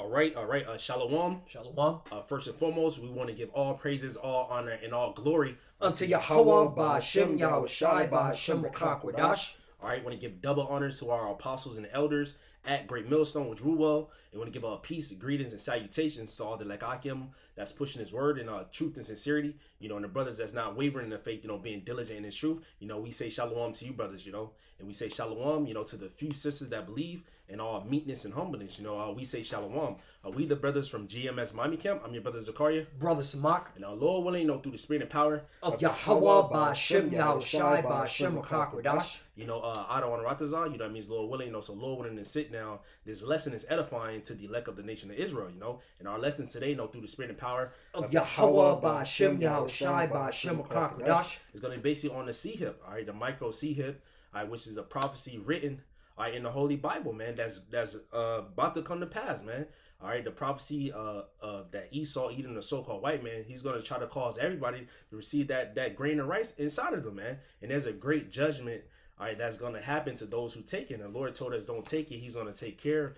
All right. Shalom. Shalom. First and foremost, we want to give all praises, all honor, and all glory Unto Yahweh, Ba'Shem, Yahushai, Ba'Shem, Rakakwadash. All right, want to give double honors to our apostles and elders at Great Millstone, which rule well. And want to give peace, greetings, and salutations to all the Lekakim that's pushing his word and truth and sincerity. And the brothers that's not wavering in the faith, being diligent in his truth. We say shalom to you brothers, and we say shalom, to the few sisters that believe in all meekness and humbleness. We say shalom. We the brothers from GMS Miami Camp. I'm your brother Zakaria. Brother Samak. And our Lord willing, through the spirit and power of Yahweh, Ba'Shem, Yahushai, Ba'Shem, Rakakwadash. I don't want to ratazah, that means Lord willing, so Lord willing to sit now. This lesson is edifying to the elect of the nation of Israel, and our lesson today, through the spirit and power of Yahweh, Ba'Shem, Yahushai, Ba'Shem, Rakakwadash. It's going to be basically on the Sihip, all right, the micro Sihip, which is a prophecy written in the Holy Bible, man, that's about to come to pass, man. All right, the prophecy of that Esau eating the so-called white man, he's going to try to cause everybody to receive that grain of rice inside of them, man. And there's a great judgment, all right, that's going to happen to those who take it. And the Lord told us don't take it. He's going to take care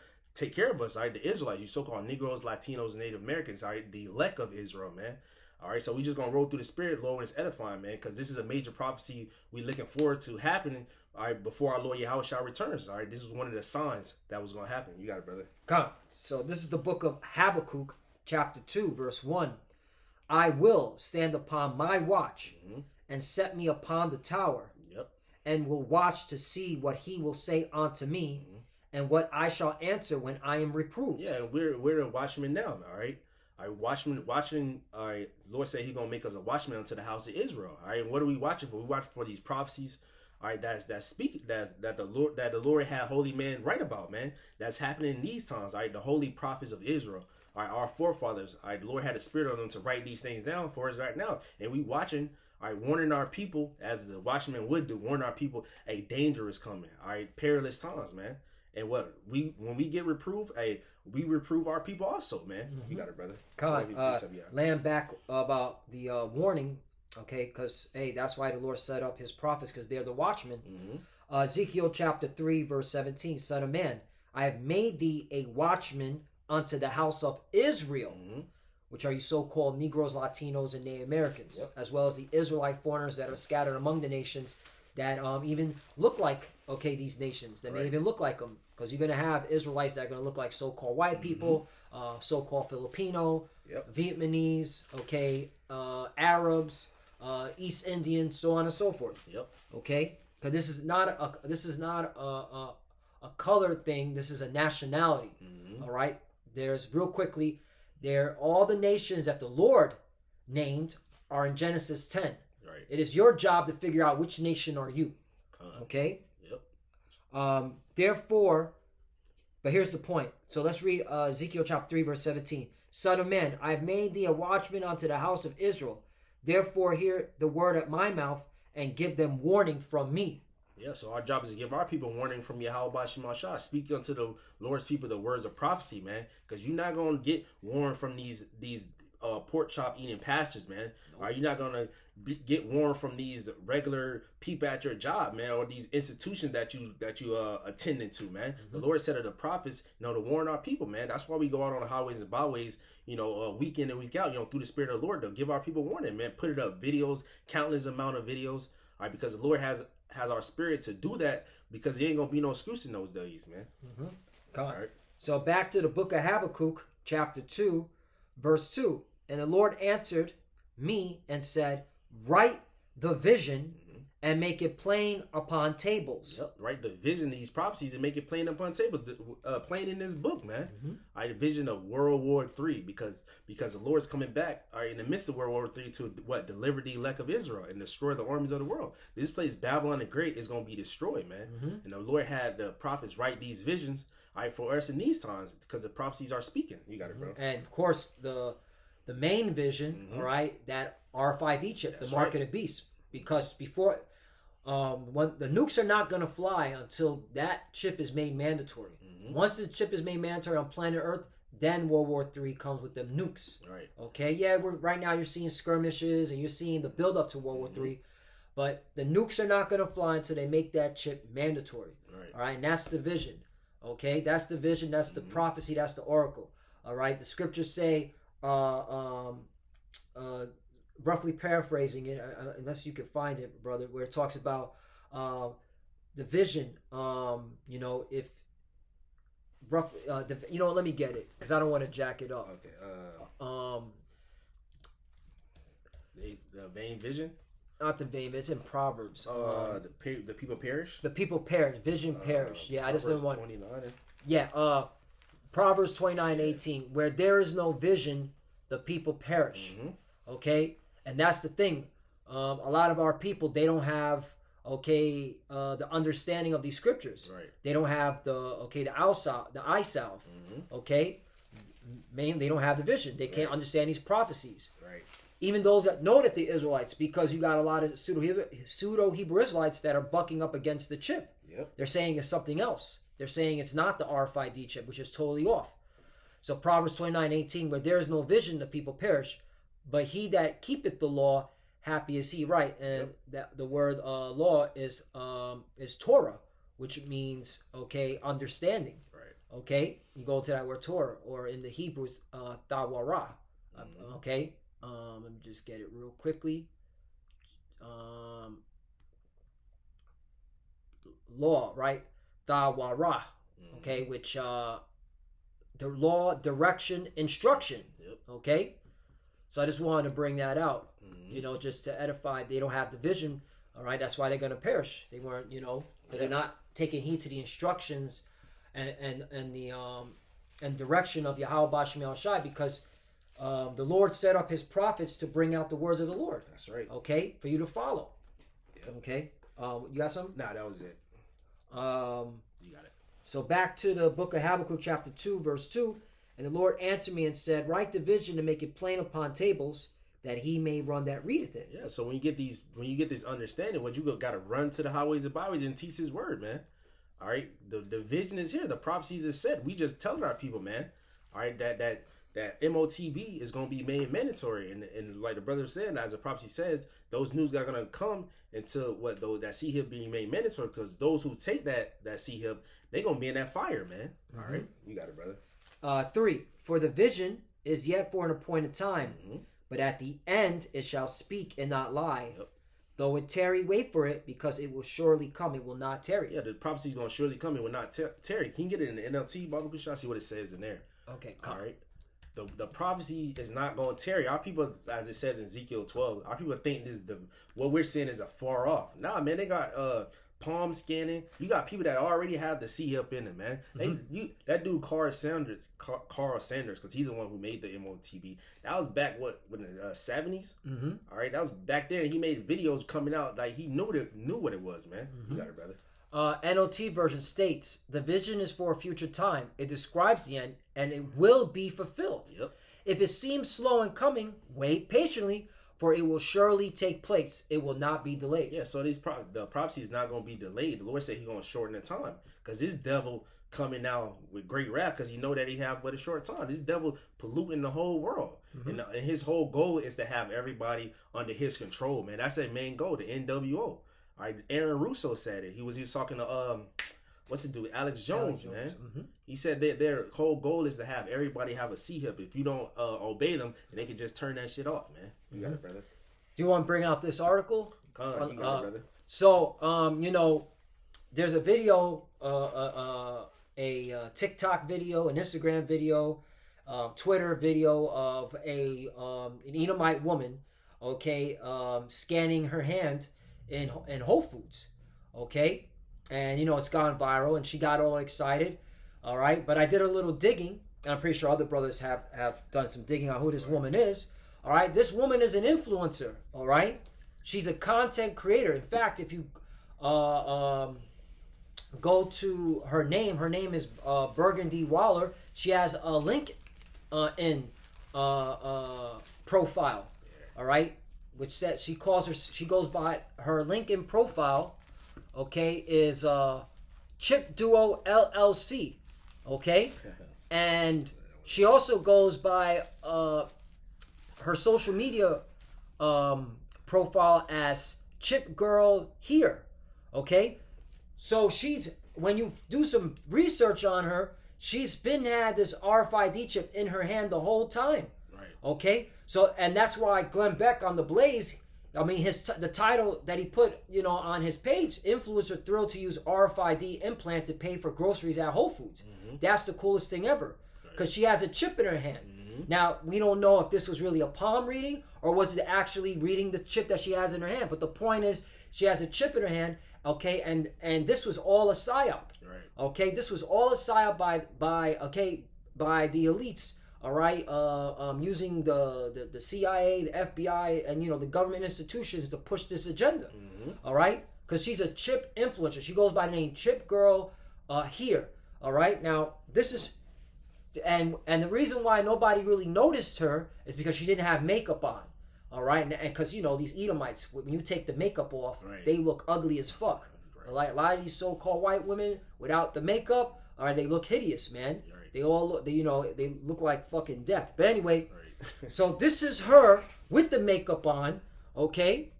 of us, all right, the Israelites, you so-called Negroes, Latinos, and Native Americans, all right, the elect of Israel, man. All right, so we just going to roll through the spirit, Lord, is edifying, man, because this is a major prophecy we looking forward to happening, all right, before our Lord Yahushua returns. All right, this is one of the signs that was going to happen. You got it, brother. Come. So this is the book of Habakkuk, chapter 2, verse 1. I will stand upon my watch and set me upon the tower, and will watch to see what he will say unto me, and what I shall answer when I am reproved. Yeah, we're a watchman now, all right? All right, watching. All right, Lord said He's gonna make us a watchman unto the house of Israel. All right, what are we watching for? We watching for these prophecies. All right, that's speaking that the Lord had holy man write about, man. That's happening in these times. All right, the holy prophets of Israel. All right, our forefathers. All right, the Lord had a spirit on them to write these things down for us right now, and we watching. All right, warning our people as the watchman would do. Warn our people, a danger is coming. All right, perilous times, man. And when we get reproved, we reprove our people also, man. You got it, brother. Laying back about the warning, okay, because, that's why the Lord set up his prophets, because they're the watchmen. Ezekiel chapter 3, verse 17, Son of man, I have made thee a watchman unto the house of Israel, which are you so-called Negroes, Latinos, and Native Americans, as well as the Israelite foreigners that are scattered among the nations that even look like, these nations that may even look like them, because you're going to have Israelites that are going to look like so-called white people, so-called Filipino, Vietnamese, Arabs, East Indian, so on and so forth. Okay, because this is not a color thing. This is a nationality. All right. There's real quickly. All the nations that the Lord named are in Genesis 10. Right. It is your job to figure out which nation are you. Okay? Therefore, but here's the point. So let's read Ezekiel chapter 3, verse 17. Son of man, I have made thee a watchman unto the house of Israel. Therefore hear the word at my mouth and give them warning from me. Yeah, so our job is to give our people warning from Yahweh Ba'Shem Yahushua. Speak unto the Lord's people the words of prophecy, man. Because you're not going to get warned from these pork chop eating pastors, man. Or you're not going to get warned from these regular people at your job, man, or these institutions that you attending to, man. The Lord said to the prophets, to warn our people, man. That's why we go out on the highways and byways, week in and week out, through the Spirit of the Lord to give our people warning, man. Put it up, videos, countless amount of videos, all right, because the Lord has our spirit to do that, because there ain't gonna be no excuse in those days, man. Right. So back to the book of Habakkuk, chapter 2, verse 2. And the Lord answered me and said, write the vision and make it plain upon tables. Write the vision, these prophecies, and make it plain upon tables. Plain in this book, man. All right, the vision of World War III, because the Lord's coming back, all right, in the midst of World War III to deliver the elect of Israel and destroy the armies of the world. This place, Babylon the Great, is going to be destroyed, man. And the Lord had the prophets write these visions, all right, for us in these times, because the prophecies are speaking. You got it, bro. And of course, the main vision, all right, that RFID chip, the mark of the beast, because before. When the nukes are not going to fly until that chip is made mandatory. Once the chip is made mandatory on planet Earth, then World War III comes with them nukes. Right. Okay. Yeah. Right now you're seeing skirmishes and you're seeing the build up to World War III, but the nukes are not going to fly until they make that chip mandatory. All right. And that's the vision. Okay. That's the vision. That's the prophecy. That's the oracle. All right, the scriptures say, roughly paraphrasing it, unless you can find it, brother, where it talks about the vision. If roughly, let me get it because I don't want to jack it up. Okay. The vain vision. Not the vain. It's in Proverbs. The people perish. The people perish. Vision perish. Yeah, I just don't want. 29. Yeah. Proverbs 29:18. Where there is no vision, the people perish. Mm-hmm. Okay, and that's the thing. A lot of our people, they don't have the understanding of these scriptures. Right. They don't have the eye salve. Mm-hmm. Okay, mainly they don't have the vision. They can't understand these prophecies. Right. Even those that know that the Israelites, because you got a lot of pseudo Hebrew Israelites that are bucking up against the chip. Yep. They're saying it's something else. They're saying it's not the RFID chip, which is totally off. So Proverbs 29:18, where there is no vision, the people perish. But he that keepeth the law, happy is he. Right, and that the word law is Torah, which means understanding. Right. Okay, you go to that word Torah, or in the Hebrews Tawara. Mm-hmm. Okay. Let me just get it real quickly. Law, right? Dawara. Okay, which the law, direction, instruction. Yep. Okay, so I just wanted to bring that out. Mm-hmm. Just to edify. They don't have the vision. All right, that's why they're gonna perish. They weren't, because they're not taking heed to the instructions and the direction of Yahweh B'Shem Yahushai, because the Lord set up his prophets to bring out the words of the Lord. That's right. Okay, for you to follow. Yep. Okay, you got something? Nah, that was it. You got it. So back to the book of Habakkuk, chapter 2, verse 2. And the Lord answered me and said, write the vision and make it plain upon tables, that he may run that readeth it. Yeah. So when you get this understanding, what you got to run to the highways and byways and teach his word, man. All right. The vision is here. The prophecies are said. We just telling our people, man. All right. That MOTB is going to be made mandatory. And like the brother said, as the prophecy says, those news are going to come until that CHIP being made mandatory, because those who take that CHIP, they're going to be in that fire, man. Mm-hmm. All right. You got it, brother. 3, for the vision is yet for an appointed time, but at the end it shall speak and not lie. Yep. Though it tarry, wait for it, because it will surely come. It will not tarry. Yeah, the prophecy is going to surely come. It will not tarry. Can you get it in the NLT, Bible Kushah? See what it says in there. Okay, come. All right. The prophecy is not going to tarry. Our people, as it says in Ezekiel 12, our people think what we're seeing is a far off. Nah, man, they got palm scanning. You got people that already have the CHIP in them, man. That dude Carl Sanders, because he's the one who made the MOTB. That was back in the 70s. Mm-hmm. All right, that was back there, and he made videos coming out like he knew what it was, man. You got it, brother. NOT version states, the vision is for a future time. It describes the end, and it will be fulfilled. Yep. If it seems slow in coming, wait patiently, for it will surely take place. It will not be delayed. Yeah, so the prophecy is not going to be delayed. The Lord said he's going to shorten the time, because this devil coming now with great wrath, because he know that he have but a short time. This devil polluting the whole world. And his whole goal is to have everybody under his control, man. That's their main goal, the NWO. All right, Aaron Russo said it. He was talking to what's it do? Alex Jones, man. Mm-hmm. He said that their whole goal is to have everybody have a CHIP. If you don't obey them, they can just turn that shit off, man. You got it, brother. Do you want to bring out this article? Come on, you got it, brother. So, there's a video, a TikTok video, an Instagram video, Twitter video of an Edomite woman, scanning her hand in Whole Foods, and it's gone viral, and she got all excited. All right, but I did a little digging, and I'm pretty sure other brothers have done some digging on who this woman is. All right, this woman is an influencer. All right, she's a content creator. In fact, if you go to her name is Burgundy Waller. She has a link in profile. All right, which says she goes by her LinkedIn profile. Is Chip Duo LLC. And she also goes by her social media profile as Chip Girl Here. So when you do some research on her, she's been had this RFID chip in her hand the whole time. Right. Okay, so and that's why Glenn Beck on the Blaze, I mean, the title that he put, on his page, influencer thrilled to use RFID implant to pay for groceries at Whole Foods. That's the coolest thing ever, because she has a chip in her hand. Now, we don't know if this was really a palm reading or was it actually reading the chip that she has in her hand. But the point is, she has a chip in her hand, okay, and this was all a psyop. Right. Okay, this was all a psyop by the elites. All right, using the CIA, the FBI, and the government institutions to push this agenda. All right, because she's a chip influencer. She goes by the name Chip Girl here. All right, now this is, and the reason why nobody really noticed her is because she didn't have makeup on. All right, and because these Edomites, when you take the makeup off, they look ugly as fuck. All right, a lot of these so-called white women without the makeup, all right, they look hideous, man. They all look, they look like fucking death. But anyway, so this is her with the makeup on, okay?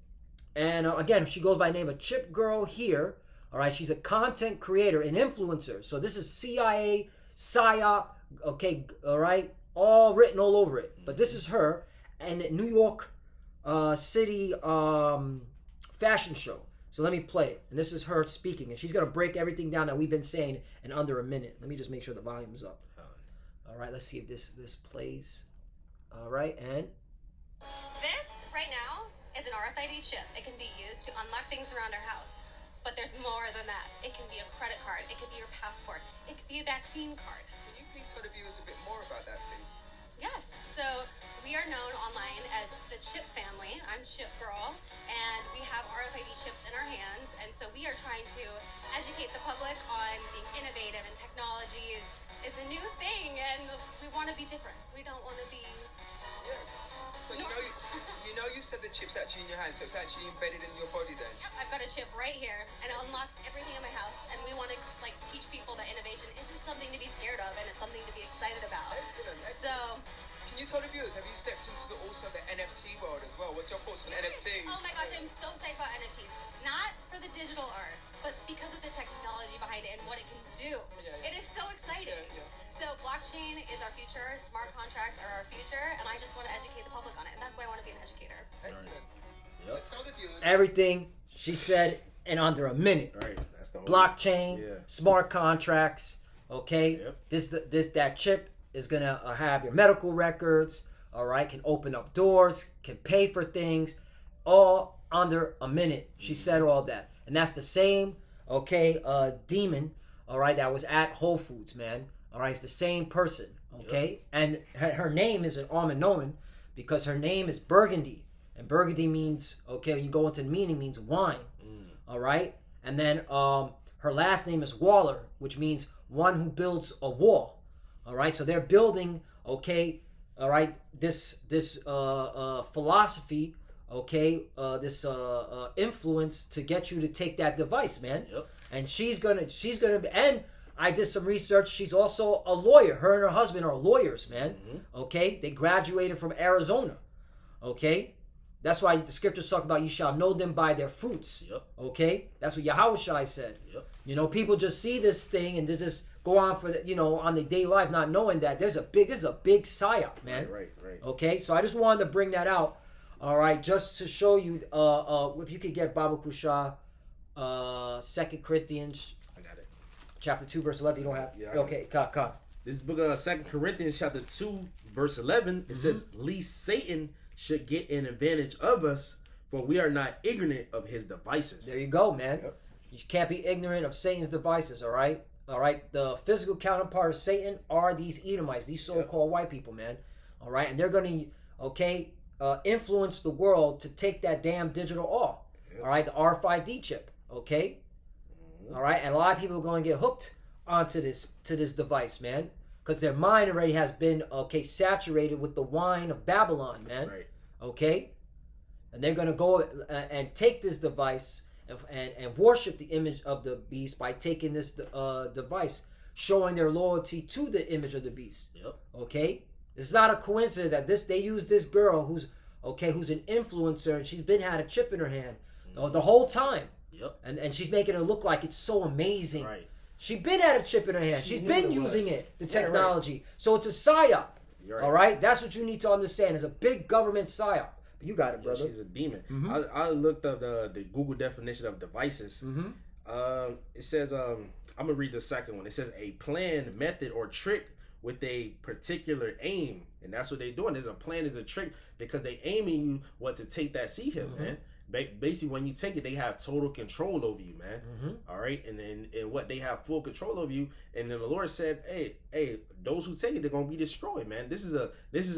And again, she goes by the name of Chip Girl here. All right, she's a content creator, an influencer. So this is CIA, PSYOP, okay, all right? All written all over it. But this is her and New York City fashion show. So let me play it. And this is her speaking. And she's going to break everything down that we've been saying in under a minute. Let me just make sure the volume's up. All right, let's see if this plays. All right, and... This, right now, is an RFID chip. It can be used to unlock things around our house. But there's more than that. It can be a credit card. It could be your passport. It could be a vaccine card. Can you please tell the viewers a bit more about that, please? Yes. So we are known online as the Chip family. I'm Chip Girl, and we have RFID chips in our hands. And so we are trying to educate the public on being innovative, and technology is a new thing, and we want to be different. We don't want to be... Yeah. So you said the chip's actually in your hand, so it's actually embedded in your body then? Yep, I've got a chip right here, and it unlocks everything in my house. And we want to teach people that innovation isn't something to be scared of, and it's something to be excited about. Excellent. So, can you tell the viewers, have you stepped into also the NFT world as well? What's your thoughts on NFT? Oh my gosh, I'm so excited about NFTs. Not for the digital art, but because of the technology behind it and what it can do. Yeah. It is so exciting. Yeah. So blockchain is our future, smart contracts are our future, and I just want to educate the public on it, and that's why I want to be an educator. Excellent. Yep. So tell the viewers... Everything she said in under a minute. Right. That's the Blockchain, smart contracts, okay? Yep. That chip is gonna have your medical records, all right? Can open up doors, can pay for things, all under a minute. She said all that. And that's the same, okay, demon, all right, that was at Whole Foods, man. All right, it's the same person, okay? Yep. And her name is an almond omen because her name is Burgundy. And Burgundy means, okay, when you go into the meaning, means wine, all right? And then her last name is Waller, which means one who builds a wall, all right? So they're building, okay, all right, this philosophy, okay, this influence to get you to take that device, man. Yep. And she's gonna, and I did some research. She's also a lawyer. Her and her husband are lawyers, man. Okay, they graduated from Arizona. Okay, that's why the scriptures talk about you shall know them by their fruits. Yep. Okay, that's what Yahushua said. Yep. People just see this thing and they just go on for on their daily life, not knowing that this is a big psyop, man. Right. Okay, so I just wanted to bring that out. All right, just to show you, if you could get Baba Kusha, 2 Corinthians. I got it. Chapter 2, verse 11. You don't have? Yeah, Okay, come. This book of 2 Corinthians chapter 2, verse 11, it says, "Least Satan should get an advantage of us, for we are not ignorant of his devices." There you go, man. Yep. You can't be ignorant of Satan's devices, all right? All right, the physical counterpart of Satan are these Edomites, these so-called white people, man. All right, and they're going to, influence the world to take that damn digital off. All right, the RFID chip, okay? All right, and a lot of people are going to get hooked onto this device, man, because their mind already has been saturated with the wine of Babylon, man. Right. Okay, and they're going to go and take this device and worship the image of the beast by taking this device, showing their loyalty to the image of the beast. Yep. Okay, it's not a coincidence that they use this girl who's an influencer and she's had a chip in her hand the whole time. Yep. And she's making it look like it's so amazing. Right. She been had a chip in her hand. She She's knew been it using was. it, the Yeah, right. technology. So it's a psyop. You're right. All right, that's what you need to understand. It's a big government psyop. But you got it, Yeah, brother. she's a demon. Mhm. I looked up the Google definition of devices. Mm-hmm. It says I'm gonna read the second one. It says a plan, method, or trick with a particular aim, and that's what they're doing. There's a plan, is a trick, because they aiming you to take that C hip, man. Basically, when you take it, they have total control over you, man. All right, and then what they have full control over you, and then the Lord said, "Hey, those who take it, they're gonna be destroyed, man." This is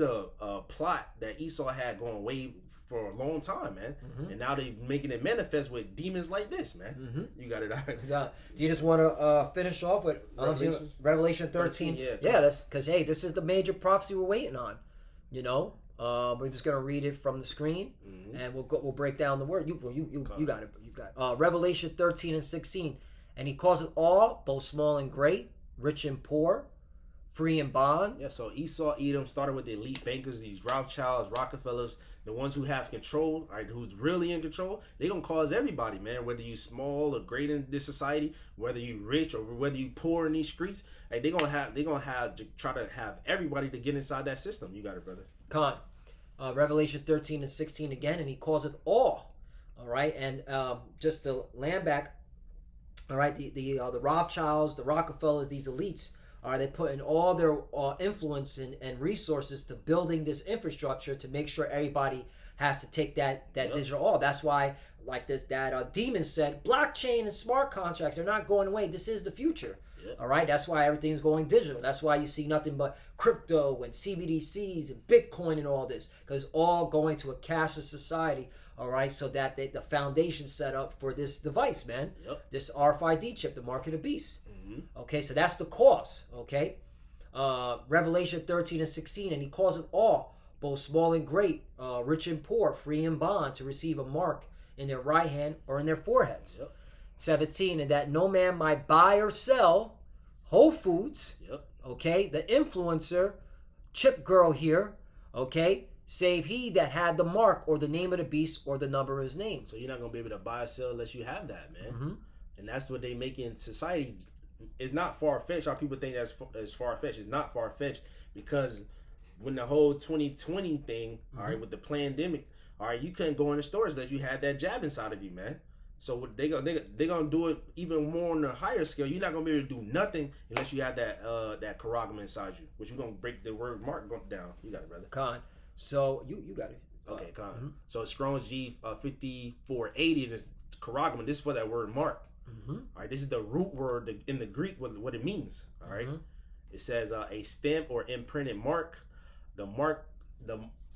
a plot that Esau had going way for a long time, man, and now they making it manifest with demons like this, man. You got it. Do you just want to finish off with Revelation 13? Yeah, that's because this is the major prophecy we're waiting on. You know, we're just gonna read it from the screen, and we'll break down the word. You got it. You got it. Revelation 13 and 16, and he calls it all, both small and great, rich and poor, free and bond. Yeah. So Esau, Edom started with the elite bankers, these Rothschilds, Rockefellers, the ones who have control, right? Who's really in control. They gonna cause everybody, man. Whether you small or great in this society, whether you rich or whether you poor in these streets, hey, they gonna have to try to have everybody to get inside that system. You got it, brother. Con. Revelation 13 and 16 again, and he calls it all. All right, and just to land back, all right, the Rothschilds, the Rockefellers, these elites, are they putting all their influence and resources to building this infrastructure to make sure everybody has to take that digital all. That's why, like that demon said, blockchain and smart contracts are not going away. This is the future. All right, that's why everything's going digital. That's why you see nothing but crypto and CBDCs and Bitcoin and all this, because all going to a cashless society. All right, so that the foundation set up for this device, man. This RFID chip, the mark of the beast. Okay, so that's the cause. Okay, Revelation 13 and 16, and he calls it all, both small and great, rich and poor, free and bond, to receive a mark in their right hand or in their foreheads. 17, and that no man might buy or sell Whole Foods. Okay, the influencer, Chip Girl here. Okay, save he that had the mark or the name of the beast or the number of his name. So you're not gonna be able to buy or sell unless you have that, man. And that's what they make in society. It's not far-fetched. How people think that's far-fetched. It's not far-fetched, because when the whole 2020 thing, all right, with the pandemic, all right, you couldn't go in the stores unless you had that jab inside of you, man. So what they gonna do it even more on a higher scale. You're not gonna be able to do nothing unless you have that charagma inside you, which we're gonna break the word mark down. You got it, brother. Con. So you got it. Okay, con. So Strong's G 5480, and it's charagma. This is for that word mark. All right, this is the root word in the Greek, what it means. All right, it says a stamp or imprinted mark. The mark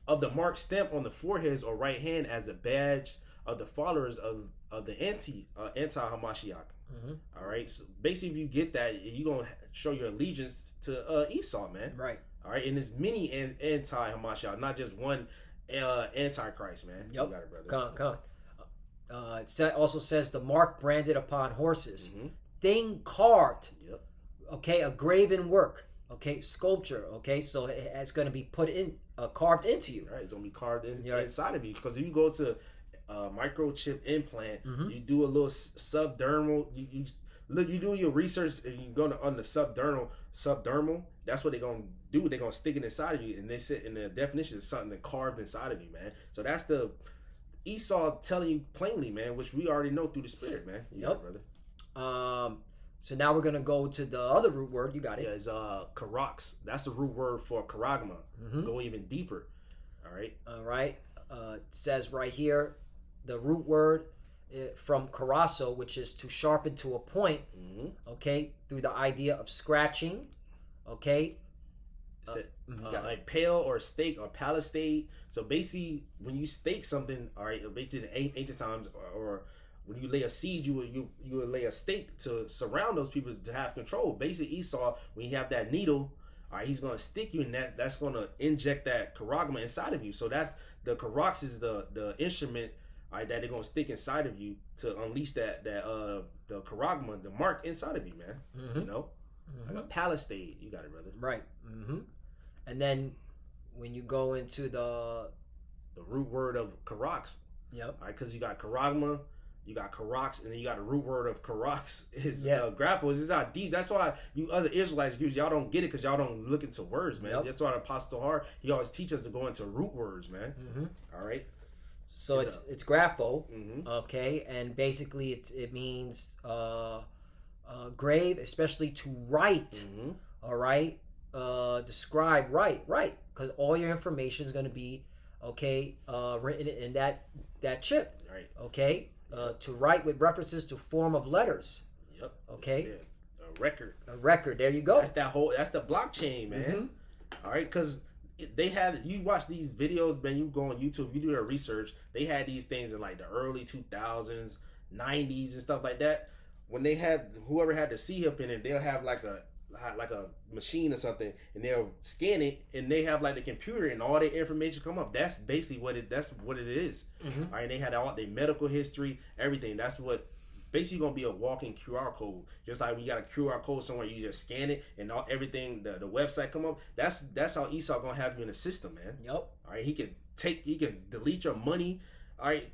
of the mark stamp on the forehead or right hand as a badge of the followers of the anti-Hamashiach. All right, so basically, if you get that, you're gonna show your allegiance to Esau, man. Right. All right, and there's many anti-Hamashiach, not just one antichrist, man. Yep. You got it, brother. Con. It also says the mark branded upon horses, thing carved. Okay, a graven work. Okay, sculpture. Okay, so it's going to be put in, carved into you. Right, it's gonna be carved inside of you. Because if you go to microchip implant, you do a little subdermal. You do your research, and you go on the subdermal. That's what they're gonna do. They're gonna stick it inside of you, and they said in the definition is something that carved inside of you, man. So that's the Esau telling you plainly, man, which we already know through the spirit, man. You got it, brother. So now we're gonna go to the other root word. You got it. Yeah, it's karox. That's the root word for charagma. Go even deeper. All right. All right. It says right here, the root word from karasso, which is to sharpen to a point. Okay, through the idea of scratching. Okay. Like pale or stake or palisade. So basically, when you stake something, all right, basically in ancient times, or when you lay a siege, you would lay a stake to surround those people to have control. Basically, Esau, when you have that needle, all right, he's gonna stick you, and that's gonna inject that charagma inside of you. So that's the karox is the instrument, all right, that they're gonna stick inside of you to unleash the charagma, the mark inside of you, man. You know, like a palisade. You got it, brother. Right. And then when you go into the root word of karox, yep. All right, because you got charagma, you got Karax, and then you got the root word of Karax is Yeah. Graphos. It's not deep. That's why you other Israelites Jews, y'all don't get it because y'all don't look into words, man. Yep. That's why the Apostle Har, he always teach us to go into root words, man. All right. So it's grapho, Mhm. okay, and basically it means grave, especially to write. Mhm. All right, describe, right, because all your information is going to be written in that chip, Right. okay, to write with references to form of letters, Yep. okay, Yeah. A record. a record. There you go. That's the blockchain, man. Mm-hmm. All right, because they have, you watch these videos, man, you go on YouTube, you do their research, they had these things in like the early 2000s, 90s and stuff like that. When they had, whoever had the C-hip in it, they'll have like a machine or something, and they'll scan it, and they have like the computer, and all their information come up. That's basically what it is. Mm-hmm. All right, they had all their medical history, everything. That's what basically gonna be a walking QR code. Just like when you got a QR code somewhere, you just scan it, and everything, the website come up. That's how Esau gonna have you in the system, man. Yep. All right, he can delete your money. All right,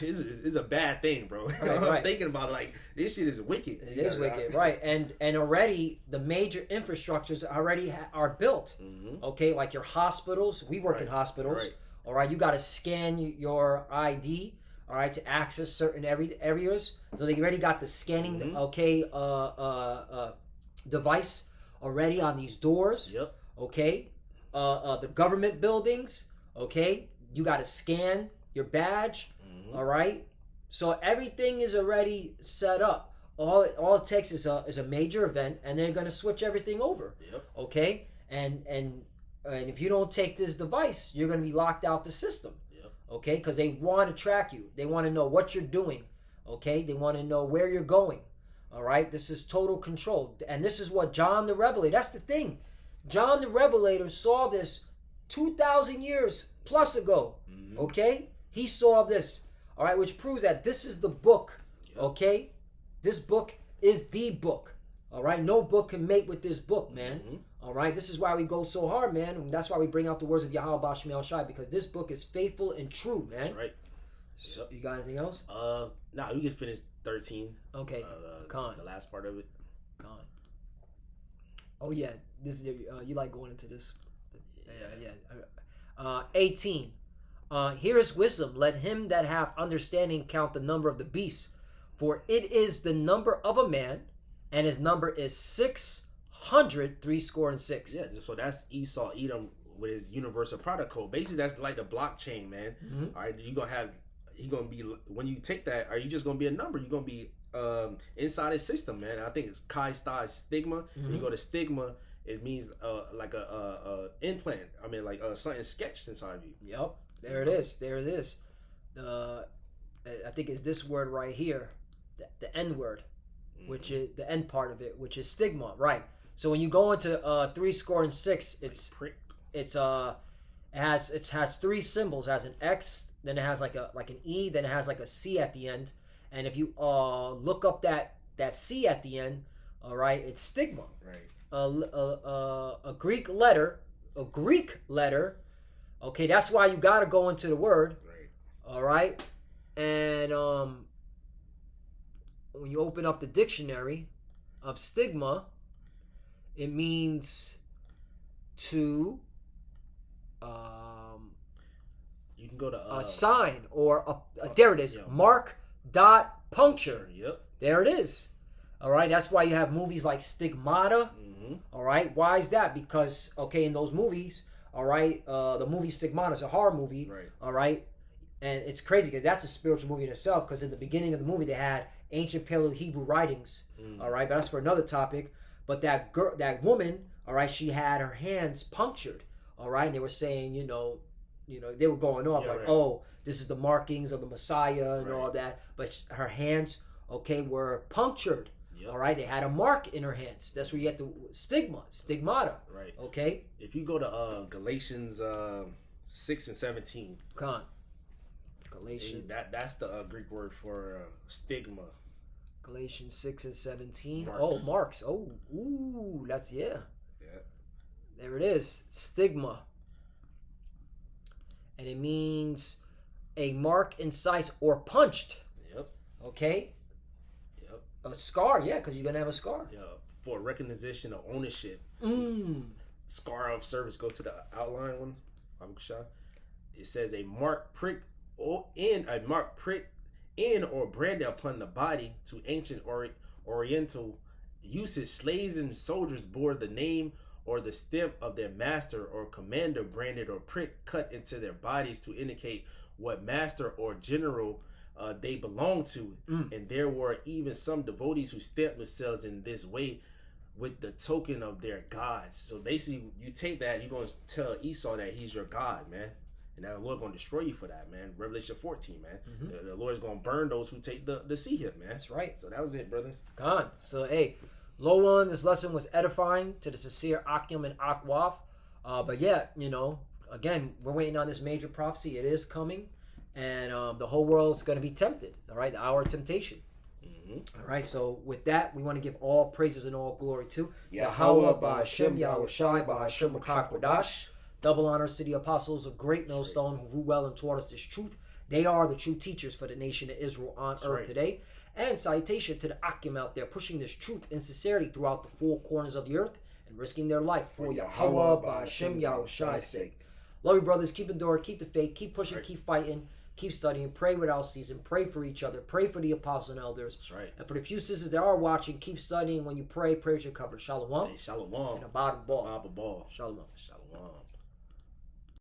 it's a bad thing, bro. Right, I'm right. thinking about it, like, this shit is wicked. It is wicked, right? And already the major infrastructures already are built. Mhm. Okay, like your hospitals. We work in Right, hospitals. right. All right, you got to scan your ID. All right, to access certain areas. So they already got the scanning. Mhm. Okay, device already on these doors. Yep. Okay, the government buildings. Okay, you got to scan your badge. Mhm. All right, so everything is already set up. All it takes is a major event, and they're going to switch everything over. Yep. Okay, and if you don't take this device, you're going to be locked out the system. Yep. Okay, because they want to track you. They want to know what you're doing. Okay, they want to know where you're going. All right, this is total control, and this is what John the Revelator. That's the thing. John the Revelator saw this 2,000 years plus ago. Mhm. Okay, he saw this. All right, which proves that this is the book. Yep. Okay, this book is the book. All right, no book can mate with this book, man. Mhm. All right, this is why we go so hard, man. And that's why we bring out the words of Yahweh Bashmi El Shai, because this book is faithful and true, man. That's right. Yep. You got anything else? Nah, we can finish 13. Okay, Con. The last part of it. Gone. Oh yeah, this is you like going into this. Yeah. 18. Here is wisdom. Let him that hath understanding count the number of the beasts, for it is the number of a man, and his number is 666. Yeah, so that's Esau Edom with his universal product code. Basically, that's like the blockchain, man. Mhm. All right, he gonna be, when you take that, are you just gonna be a number? You're gonna be inside his system, man. I think it's Chi Star Stigma. When you go to Stigma, it means like a implant. I mean, like something sketched inside of you. Yep. There it is. There it is. I think it's this word right here, the N word, which is the end part of it, which is stigma, right? So when you go into 66, it has three symbols. It has an X, then it has like an E, then it has like a C at the end. And if you look up that C at the end, all right, it's stigma. Right. A Greek letter. Okay, that's why you got to go into the word. Right. All right, and when you open up the dictionary of stigma, it means to You can go to a sign or there it is, yeah. mark, dot, puncture. Yep. There it is. All right, that's why you have movies like Stigmata. Mm-hmm. All right, why is that? Because in those movies, all right, the movie Stigmata is a horror movie. Right. All right, and it's crazy because that's a spiritual movie in itself. Because in the beginning of the movie, they had ancient Paleo Hebrew writings. All right, but that's for another topic. But that woman, all right, she had her hands punctured. All right, and they were saying, you know, they were going off like, right. oh, this is the markings of the Messiah and Right. all that. But her hands, were punctured. Yep. All right, they had a mark in her hands. That's where you get the stigmata. Right. Okay, If you go to Galatians 6 and 17, Con. Galatians, that's the Greek word for stigma. Galatians 6 and 17. Marks. Oh, marks. Oh, ooh, that's Yeah. There it is, stigma, and it means a mark incised or punched. Yep. Okay? Yep. A scar, yeah, because you're going to have a scar. Yeah. For recognition of ownership. Scar of service. Go to the outline one. It says a mark prick in or branded upon the body. To ancient Oriental usage, slaves and soldiers bore the name or the stamp of their master or commander, branded or prick cut into their bodies to indicate what master or general they belonged to. And there were even some devotees who stamped themselves in this way with the token of their gods. So basically, you take that, you're going to tell Esau that he's your God, man. And that the Lord going to destroy you for that, man. Revelation 14, man. The Lord's going to burn those who take the sea hip, man. That's right. So that was it, brother. Gone. So, hey, low one, this lesson was edifying to the sincere Akim and Akwaf. But yeah, you know, again, we're waiting on this major prophecy. It is coming. And the whole world's going to be tempted. All right, the hour of temptation. All right, so with that, we want to give all praises and all glory to Yahweh Ba'Hashem, Yahweh Shai, Ba'Hashem Rakakwadash. Double honors to the apostles of Great Millstone who ruled well and taught us this truth. They are the true teachers for the nation of Israel on earth today. And salutation to the Akim out there pushing this truth and sincerity throughout the four corners of the earth and risking their life for Yahweh Ba'Hashem, Yahweh Shai's sake. Love you, brothers. Keep enduring, keep the faith, keep pushing, keep fighting. Keep studying, pray without ceasing, pray for each other, pray for the apostles and elders. That's right. And for the few sisters that are watching, keep studying. When you pray, pray with your cover. Shalom. Hey, shalom. And a bottom ball. Baba ball. Shalom. Shalom.